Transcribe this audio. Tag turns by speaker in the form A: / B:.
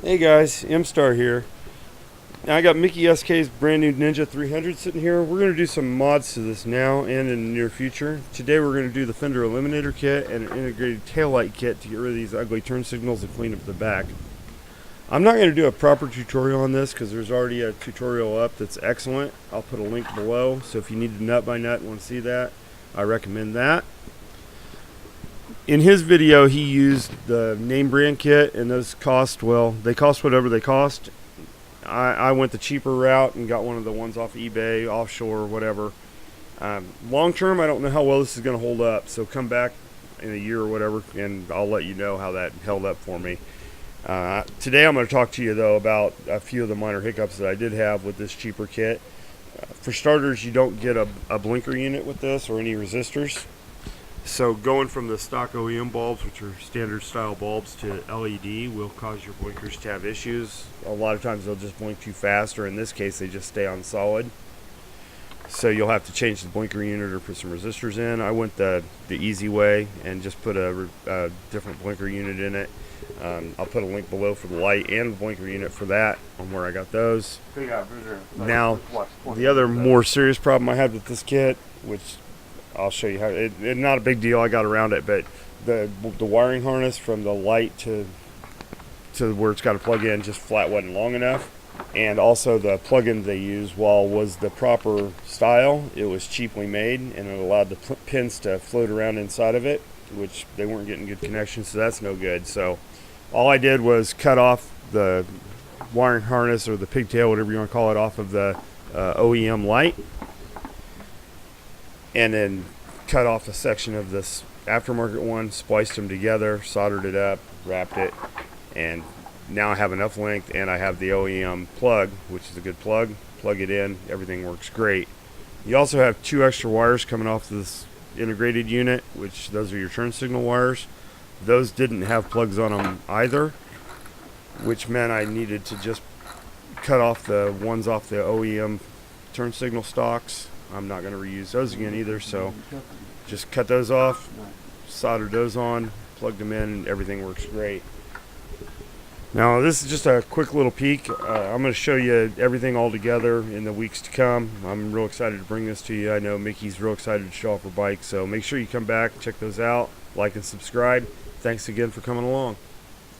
A: Hey guys, M-Star here. Now I got Mickeysk's brand new Ninja 300 sitting here. We're going to do some mods to this now and in the near future. Today we're going to do the fender eliminator kit and an integrated taillight kit to get rid of these ugly turn signals and clean up the back. I'm not going to do a proper tutorial on this because there's already a tutorial up that's excellent. I'll put a link below, so if you need to nut by nut and want to see that, I recommend that. In his video, he used the name brand kit, and those cost, well, they cost whatever they cost. I went the cheaper route and got one of the ones off eBay, offshore, whatever. Long term, I don't know how well this is going to hold up, so come back in a year or whatever, and I'll let you know how that held up for me. Today, I'm going to talk to you, though, about a few of the minor hiccups that I did have with this cheaper kit. For starters, you don't get a blinker unit with this or any resistors. So going from the stock OEM bulbs, which are standard style bulbs, to LED will cause your blinkers to have issues. A lot of times they'll just blink too fast, or in this case they just stay on solid. So you'll have to change the blinker unit or put some resistors in. I went the easy way and just put a different blinker unit in it. I'll put a link below for the light and the blinker unit for that on where I got those. Now, the other more serious problem I had with this kit, which I'll show you how. It's not a big deal. I got around it, but the wiring harness from the light to where it's got to plug in just flat wasn't long enough, and also the plug-in they use, while was the proper style, it was cheaply made and it allowed the pins to float around inside of it, which they weren't getting good connections, so that's no good. So all I did was cut off the wiring harness, or the pigtail, whatever you want to call it, off of the OEM light, and then cut off a section of this aftermarket one, spliced them together, soldered it up, wrapped it, and now I have enough length, and I have the OEM plug, which is a good plug. Plug it in, everything works great. You also have 2 extra wires coming off this integrated unit, which those are your turn signal wires. Those didn't have plugs on them either, which meant I needed to just cut off the ones off the OEM turn signal stocks. I'm not going to reuse those again either, so just cut those off, soldered those on, plugged them in, and everything works great. Now, this is just a quick little peek. I'm going to show you everything all together in the weeks to come. I'm real excited to bring this to you. I know Mickey's real excited to show off her bike, so make sure you come back, check those out, like and subscribe. Thanks again for coming along.